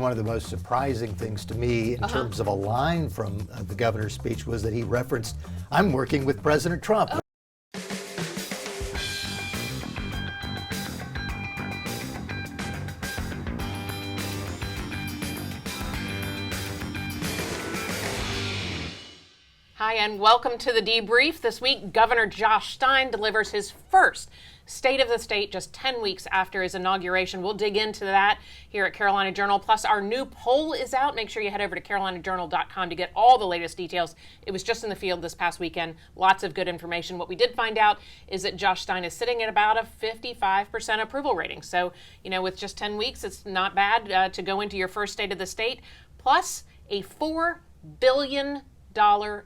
One of the most surprising things to me in terms of a line from the governor's speech was that he referenced, "I'm working with President Trump." Hi, and welcome to the Debrief. This week, Governor Josh Stein delivers his first State of the State just 10 weeks after his inauguration. We'll dig into that here at Carolina Journal. Plus, our new poll is out. Make sure you head over to carolinajournal.com to get all the latest details. It was just in the field this past weekend. Lots of good information. What we did find out is that Josh Stein is sitting at about a 55% approval rating. So, with just 10 weeks, it's not bad to go into your first State of the State. Plus, a $4 billion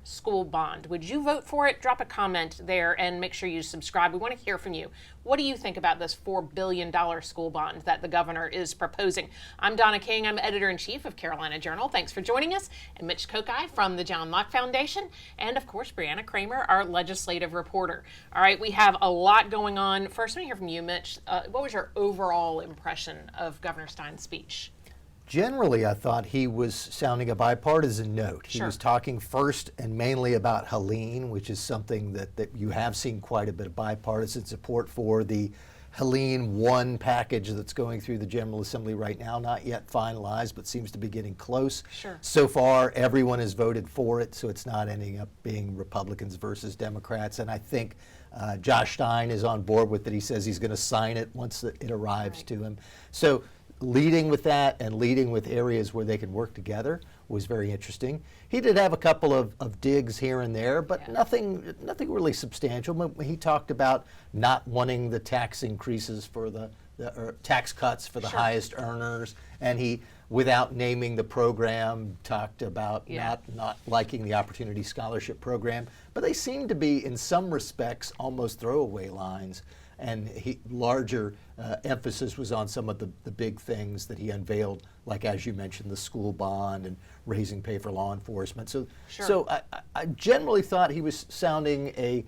school bond. Would you vote for it? Drop a comment there and make sure you subscribe. We want to hear from you. What do you think about this $4 billion school bond that the governor is proposing? I'm Donna King. I'm editor-in-chief of Carolina Journal. Thanks for joining us. And Mitch Kokai from the John Locke Foundation. And of course, Brianna Kramer, our legislative reporter. All right, we have a lot going on. First, I want to hear from you, Mitch. What was your overall impression of Governor Stein's speech? Generally, I thought he was sounding a bipartisan note. He was talking first and mainly about Helene, which is something that you have seen quite a bit of bipartisan support for. The Helene 1 package that's going through the General Assembly right now, not yet finalized, but seems to be getting close. So far, everyone has voted for it, so it's not ending up being Republicans versus Democrats. And I think Josh Stein is on board with it. He says he's going to sign it once it arrives to him. So leading with that and leading with areas where they can work together was very interesting. He did have a couple of digs here and there, but nothing really substantial. He talked about not wanting the tax increases for the tax cuts for the highest earners, and he, without naming the program, talked about not liking the Opportunity Scholarship Program. But they seem to be, in some respects, almost throwaway lines. And larger emphasis was on some of the big things that he unveiled, like, as you mentioned, the school bond and raising pay for law enforcement. So I generally thought he was sounding a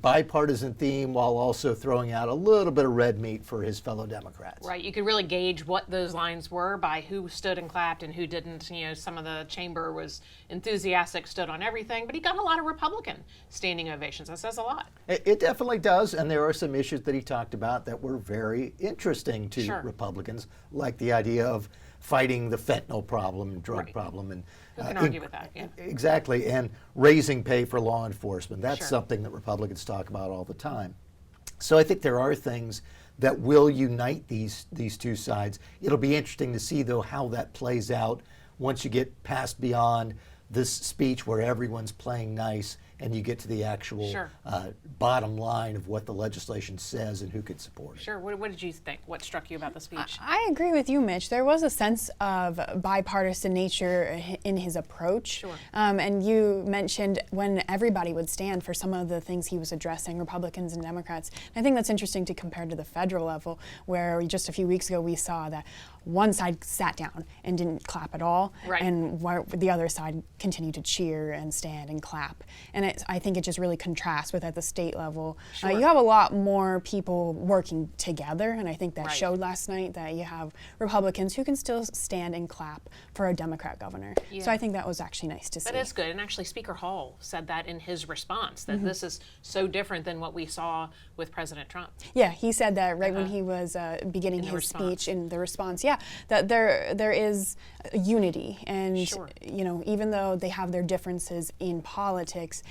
bipartisan theme while also throwing out a little bit of red meat for his fellow Democrats. Right. You could really gauge what those lines were by who stood and clapped and who didn't. Some of the chamber was enthusiastic, stood on everything, but he got a lot of Republican standing ovations. That says a lot. It definitely does, and there are some issues that he talked about that were very interesting to Republicans, like the idea of fighting the fentanyl problem and drug problem. And who can argue with that? Exactly, and raising pay for law enforcement. That's something that Republicans talk about all the time. So I think there are things that will unite these two sides. It'll be interesting to see, though, how that plays out once you get past beyond this speech where everyone's playing nice and you get to the actual bottom line of what the legislation says and who could support it. What did you think? What struck you about the speech? I agree with you, Mitch. There was a sense of bipartisan nature in his approach. And you mentioned when everybody would stand for some of the things he was addressing, Republicans and Democrats. And I think that's interesting to compare to the federal level, where just a few weeks ago we saw that one side sat down and didn't clap at all, and the other side continued to cheer and stand and clap. And I think it just really contrasts with at the state level. You have a lot more people working together, and I think that showed last night that you have Republicans who can still stand and clap for a Democrat governor. So I think that was actually nice to see. That is good, and actually Speaker Hall said that in his response, that this is so different than what we saw with President Trump. Yeah, he said that right when he was beginning his speech in the response. That there is unity, and even though they have their differences in politics,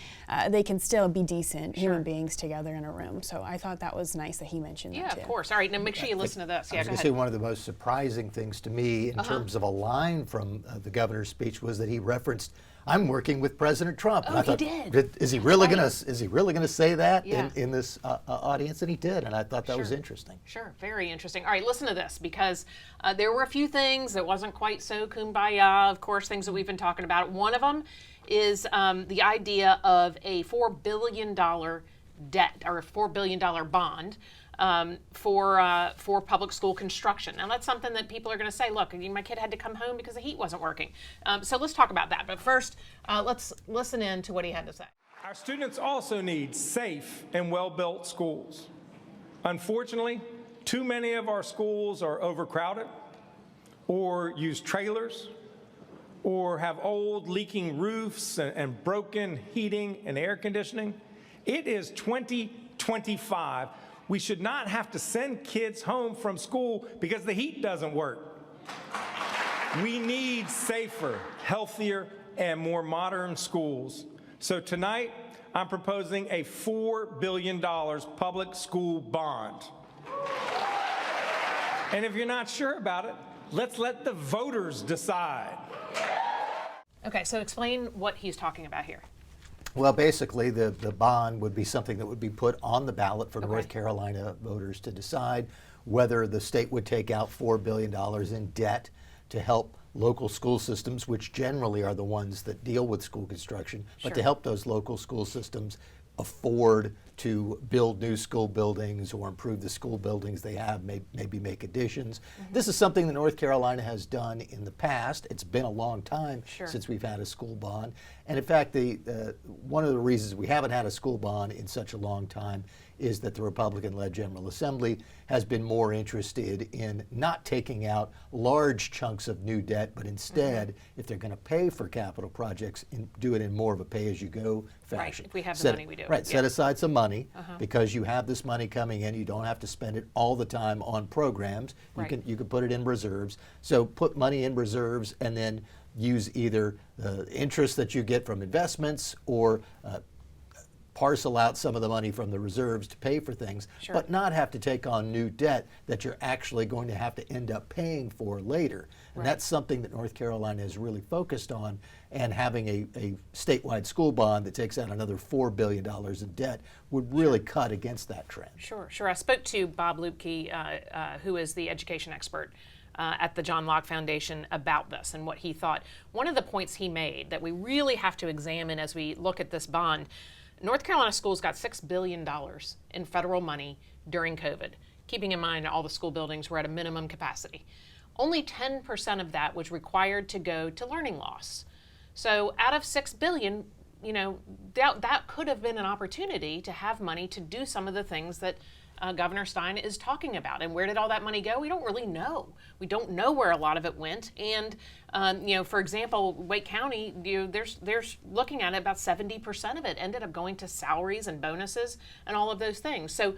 they can still be decent human beings together in a room. So I thought that was nice that he mentioned that too. Of course. All right, now make sure you listen to this. I was going to say one of the most surprising things to me in terms of a line from the governor's speech was that he referenced, "I'm working with President Trump." And I thought, he did. Is he really going to say that in this audience? And he did, and I thought that was interesting. Very interesting. All right, listen to this, because there were a few things that wasn't quite so kumbaya. Of course, things that we've been talking about. One of them is the idea of a $4 billion debt, or a $4 billion bond for public school construction. Now, that's something that people are going to say, look, my kid had to come home because the heat wasn't working. So let's talk about that. But first, let's listen in to what he had to say. Our students also need safe and well-built schools. Unfortunately, too many of our schools are overcrowded or use trailers, or have old leaking roofs and broken heating and air conditioning. It is 2025. We should not have to send kids home from school because the heat doesn't work. We need safer, healthier, and more modern schools. So tonight, I'm proposing a $4 billion public school bond. And if you're not sure about it, let's let the voters decide. Okay, so explain what he's talking about here. Well, basically, the bond would be something that would be put on the ballot for North Carolina voters to decide whether the state would take out $4 billion in debt to help local school systems, which generally are the ones that deal with school construction, but to help those local school systems afford to build new school buildings or improve the school buildings they have, maybe make additions. This is something that North Carolina has done in the past. It's been a long time since we've had a school bond. And in fact, one of the reasons we haven't had a school bond in such a long time is that the Republican-led General Assembly has been more interested in not taking out large chunks of new debt, but instead, if they're going to pay for capital projects, do it in more of a pay-as-you-go fashion. Right, if we have the money, we do. Right, set aside some money because you have this money coming in. You don't have to spend it all the time on programs. You can put it in reserves. So put money in reserves and then use either the interest that you get from investments or parcel out some of the money from the reserves to pay for things, but not have to take on new debt that you're actually going to have to end up paying for later. And that's something that North Carolina has really focused on, and having a statewide school bond that takes out another $4 billion in debt would really cut against that trend. Sure. I spoke to Bob Lupke, who is the education expert at the John Locke Foundation, about this and what he thought. One of the points he made that we really have to examine as we look at this bond: North Carolina schools got $6 billion in federal money during COVID, keeping in mind all the school buildings were at a minimum capacity. Only 10% of that was required to go to learning loss. So out of $6 billion, that could have been an opportunity to have money to do some of the things that Governor Stein is talking about. And where did all that money go? We don't really know. We don't know where a lot of it went. And for example, Wake County, there's looking at it, about 70% of it ended up going to salaries and bonuses and all of those things. So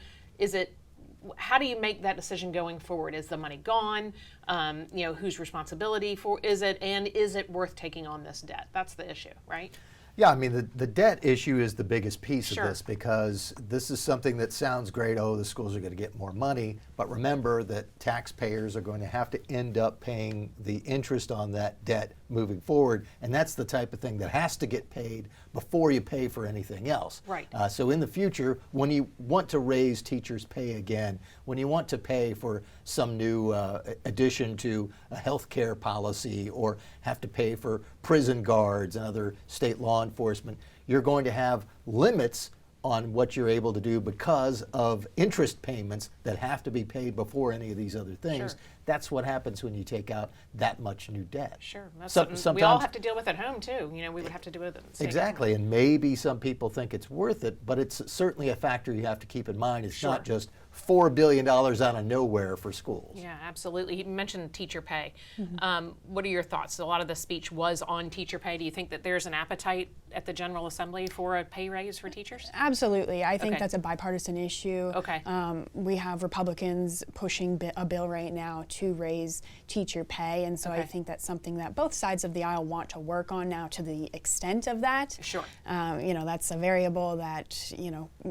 how do you make that decision going forward? Is the money gone? Whose responsibility is it? And is it worth taking on this debt? That's the issue, right? Yeah, I mean, the debt issue is the biggest piece of this, because this is something that sounds great. Oh, the schools are going to get more money. But remember that taxpayers are going to have to end up paying the interest on that debt moving forward. And that's the type of thing that has to get paid before you pay for anything else. Right. So in the future, when you want to raise teachers' pay again, when you want to pay for some new addition to a health care policy, or have to pay for prison guards and other state law enforcement, you're going to have limits on what you're able to do because of interest payments that have to be paid before any of these other things. That's what happens when you take out that much new debt. That's something we all have to deal with at home too. We would have to do it. Exactly, and maybe some people think it's worth it, but it's certainly a factor you have to keep in mind. It's not just $4 billion out of nowhere for schools. Yeah, absolutely. You mentioned teacher pay. What are your thoughts? A lot of the speech was on teacher pay. Do you think that there's an appetite at the General Assembly for a pay raise for teachers? Absolutely. I think that's a bipartisan issue. We have Republicans pushing a bill right now to raise teacher pay, and so I think that's something that both sides of the aisle want to work on. Now, to the extent of that, that's a variable that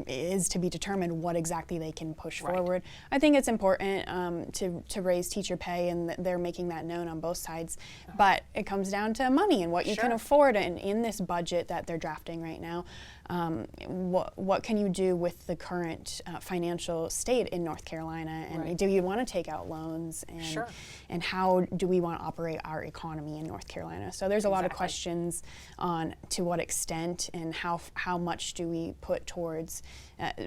is to be determined what exactly they can push forward. I think it's important to raise teacher pay, and they're making that known on both sides. But it comes down to money and what you can afford. And in this budget that they're drafting right now, what can you do with the current financial state in North Carolina? And do you want to take out loans? And how do we want to operate our economy in North Carolina? So there's a lot of questions on to what extent and how much do we put towards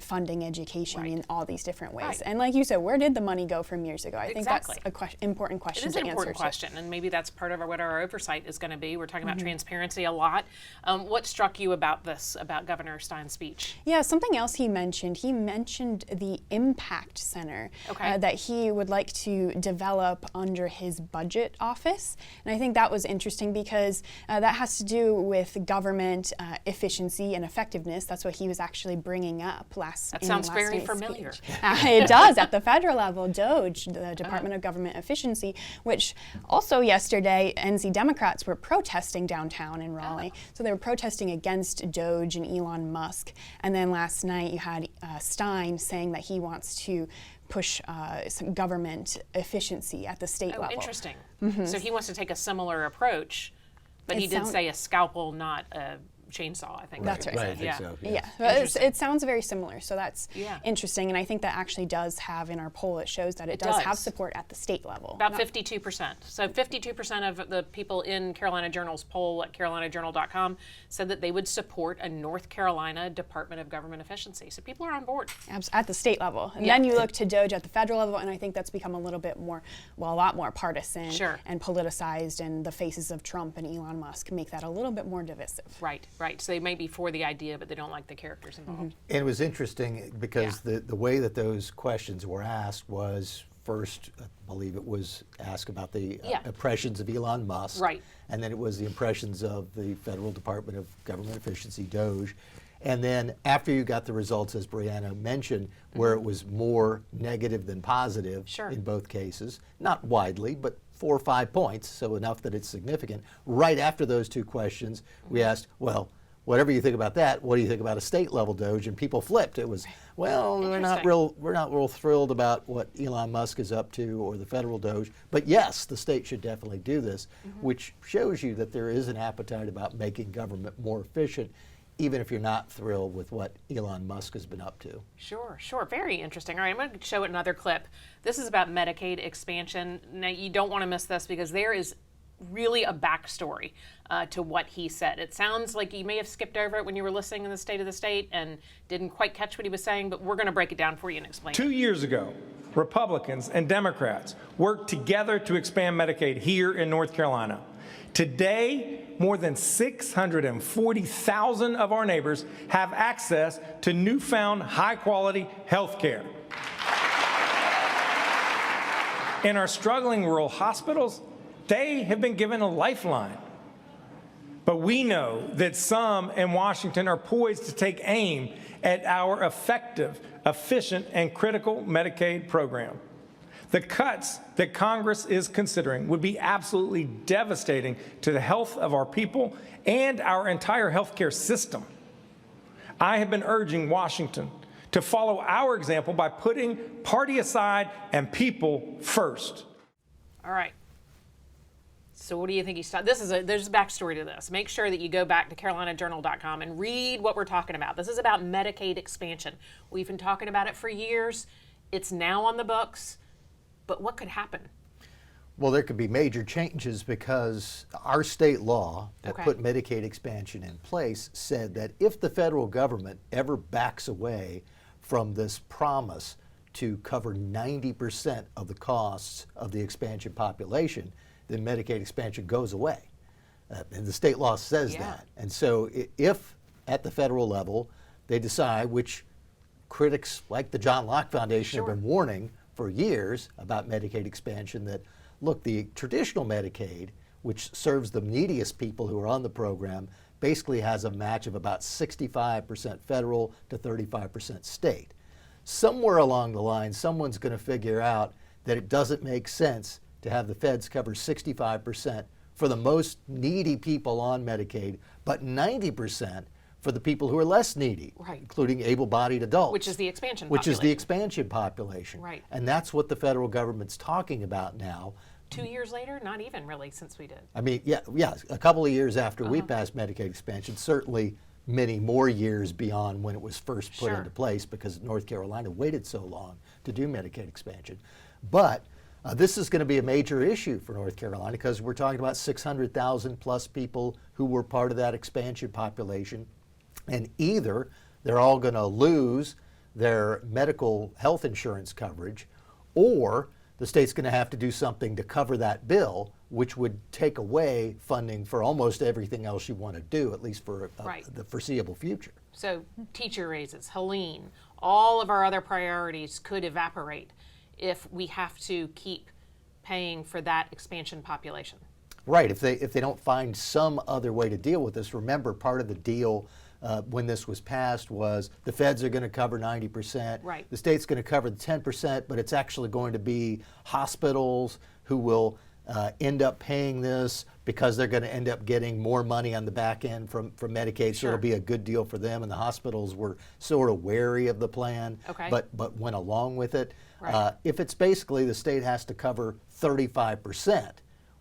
funding education in all these different different ways. Right. And like you said, where did the money go from years ago? I think that's Exactly. an important question It is to an important answer. question, and maybe that's part of what our oversight is going to be. We're talking Mm-hmm. about transparency a lot. What struck you about this, about Governor Stein's speech? Yeah, something else he mentioned the Impact Center that he would like to develop under his budget office. And I think that was interesting because that has to do with government efficiency and effectiveness. That's what he was actually bringing up last. That in sounds last very night's familiar. speech. It does at the federal level. DOGE, the Department of Government Efficiency, which also yesterday NC Democrats were protesting downtown in Raleigh. So they were protesting against DOGE and Elon Musk. And then last night you had Stein saying that he wants to push some government efficiency at the state level. Interesting. So he wants to take a similar approach, but he did sound- say a scalpel, not a chainsaw, I think. That's right. Right, I think Yeah. so. Yeah, well, it sounds very similar, so that's Yeah. interesting, and I think that actually does have, in our poll, it shows that it does have does. support at the state level. About 52%. So 52% of the people in Carolina Journal's poll at carolinajournal.com said that they would support a North Carolina Department of Government Efficiency. So people are on board. At the state level. And Yeah. then you look to DOGE at the federal level, and I think that's become a little bit more, well, a lot more partisan Sure. and politicized, and the faces of Trump and Elon Musk make that a little bit more divisive. Right, right. So they may be for the idea, but they don't like the characters involved. And it was interesting because the way that those questions were asked was first, I believe it was asked about the Yeah. impressions of Elon Musk. Right. And then it was the impressions of the Federal Department of Government Efficiency, DOGE. And then after you got the results, as Brianna mentioned, where it was more negative than positive Sure. in both cases, not widely, but 4 or 5 points, so enough that it's significant. Right after those two questions, we asked, well, whatever you think about that, what do you think about a state level DOGE? And people flipped. It was, well, we're not real thrilled about what Elon Musk is up to or the federal DOGE, but yes, the state should definitely do this, which shows you that there is an appetite about making government more efficient, even if you're not thrilled with what Elon Musk has been up to. Sure, sure. Very interesting. All right, I'm going to show another clip. This is about Medicaid expansion. Now, you don't want to miss this because there is really a backstory to what he said. It sounds like you may have skipped over it when you were listening in the State of the State and didn't quite catch what he was saying, but we're going to break it down for you and explain 2 years ago, Republicans and Democrats worked together to expand Medicaid here in North Carolina. Today, more than 640,000 of our neighbors have access to newfound high-quality health care. In our struggling rural hospitals, they have been given a lifeline. But we know that some in Washington are poised to take aim at our effective, efficient, and critical Medicaid program. The cuts that Congress is considering would be absolutely devastating to the health of our people and our entire healthcare system. I have been urging Washington to follow our example by putting party aside and people first. All right. So what do you think he's talking? There's a backstory to this. Make sure that you go back to carolinajournal.com and read what we're talking about. This is about Medicaid expansion. We've been talking about it for years. It's now on the books. But what could happen? Well, there could be major changes because our state law that put Medicaid expansion in place said that if the federal government ever backs away from this promise to cover 90% of the costs of the expansion population, then Medicaid expansion goes away. And the state law says that. And so if at the federal level they decide, which critics like the John Locke Foundation have been warning for years about Medicaid expansion, that look, the traditional Medicaid, which serves the neediest people who are on the program, basically has a match of about 65% federal to 35% state. Somewhere along the line, someone's going to figure out that it doesn't make sense to have the feds cover 65% for the most needy people on Medicaid, but 90% for the people who are less needy, including able-bodied adults. Which is the expansion population. Which is the expansion population. Right. And that's what the federal government's talking about now. 2 years later? Not even really, since we did. I mean, yeah, a couple of years after we passed Medicaid expansion, certainly many more years beyond when it was first put into place, because North Carolina waited so long to do Medicaid expansion. But this is going to be a major issue for North Carolina because we're talking about 600,000 plus people who were part of that expansion population. And either they're all going to lose their medical health insurance coverage, or the state's going to have to do something to cover that bill, which would take away funding for almost everything else you want to do, at least for the foreseeable future. So teacher raises, Helene, all of our other priorities could evaporate if we have to keep paying for that expansion population. Right, if they don't find some other way to deal with this. Remember, part of the deal when this was passed was the feds are going to cover 90%. Right. The state's going to cover the 10%, but it's actually going to be hospitals who will end up paying this because they're going to end up getting more money on the back end from Medicaid. So it'll be a good deal for them. And the hospitals were sort of wary of the plan, but went along with it. Right. If it's basically the state has to cover 35%,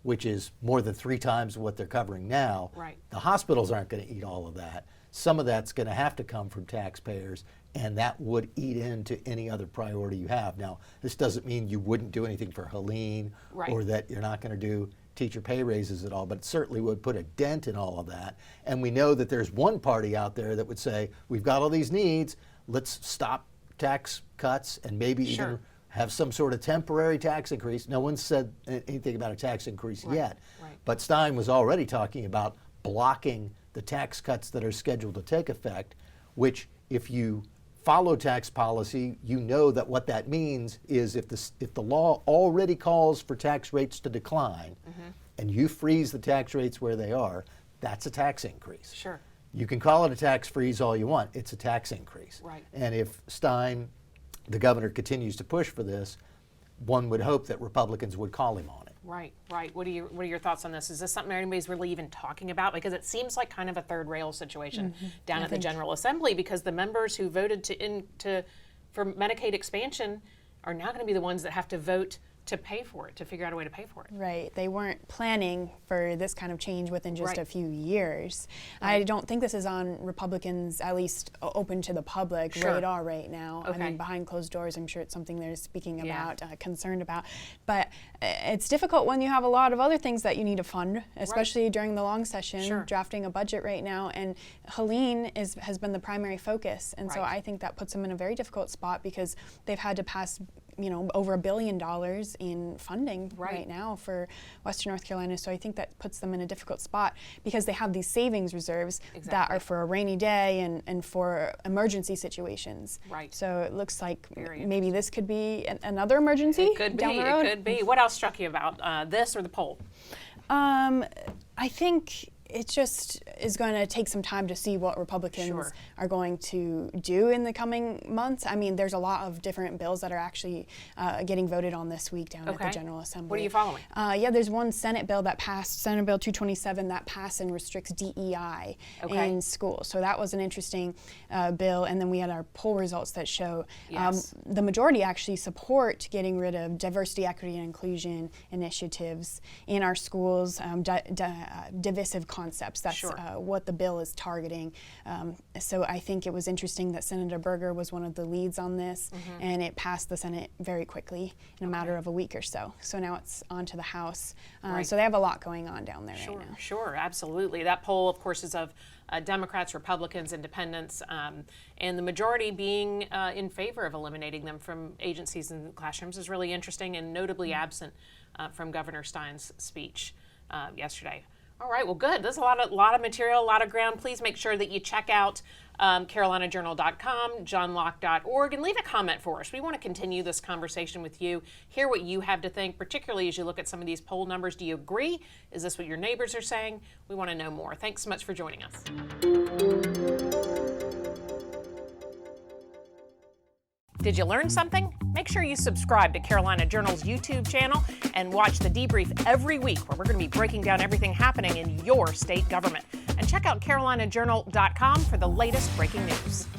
which is more than 3 times what they're covering now, the hospitals aren't going to eat all of that. Some of that's going to have to come from taxpayers, and that would eat into any other priority you have. Now, this doesn't mean you wouldn't do anything for Helene or that you're not going to do teacher pay raises at all, but it certainly would put a dent in all of that. And we know that there's one party out there that would say, we've got all these needs, let's stop tax cuts and maybe even have some sort of temporary tax increase. No one's said anything about a tax increase yet, but Stein was already talking about blocking the tax cuts that are scheduled to take effect, which if you follow tax policy, you know that what that means is if the law already calls for tax rates to decline and you freeze the tax rates where they are, that's a tax increase. Sure. You can call it a tax freeze all you want, it's a tax increase. Right. And if Stein, the governor, continues to push for this, one would hope that Republicans would call him on it. Right, right. What are your thoughts on this? Is this something anybody's really even talking about? Because it seems like kind of a third rail situation down at the General Assembly, because the members who voted for Medicaid expansion are now going to be the ones that have to vote to pay for it, to figure out a way to pay for it. Right. They weren't planning for this kind of change within just a few years. I don't think this is on Republicans, at least open to the public, radar right now. I mean, behind closed doors, I'm sure it's something they're speaking about, concerned about. But it's difficult when you have a lot of other things that you need to fund, especially during the long session, drafting a budget right now. And Helene has been the primary focus. And so I think that puts them in a very difficult spot because they've had to pass over $1 billion in funding right now for Western North Carolina. So I think that puts them in a difficult spot because they have these savings reserves that are for a rainy day and for emergency situations. Right. So it looks like maybe this could be another emergency. It could be. It could be. What else struck you about this or the poll? I think it just is going to take some time to see what Republicans are going to do in the coming months. I mean, there's a lot of different bills that are actually getting voted on this week down at the General Assembly. What are you following? There's one Senate bill that passed, Senate Bill 227, that passed and restricts DEI in schools. So that was an interesting bill. And then we had our poll results that show the majority actually support getting rid of diversity, equity, and inclusion initiatives in our schools, divisive concepts. That's what the bill is targeting. So I think it was interesting that Senator Berger was one of the leads on this, and it passed the Senate very quickly in a matter of a week or so. So now it's on to the House. So they have a lot going on down there right now. Sure, absolutely. That poll, of course, is of Democrats, Republicans, Independents, and the majority being in favor of eliminating them from agencies and classrooms is really interesting and notably absent from Governor Stein's speech yesterday. All right, well, good. There's a lot of material, a lot of ground. Please make sure that you check out CarolinaJournal.com, johnlocke.org, and leave a comment for us. We want to continue this conversation with you, hear what you have to think, particularly as you look at some of these poll numbers. Do you agree? Is this what your neighbors are saying? We want to know more. Thanks so much for joining us. Did you learn something? Make sure you subscribe to Carolina Journal's YouTube channel and watch the Debrief every week, where we're going to be breaking down everything happening in your state government. And check out CarolinaJournal.com for the latest breaking news.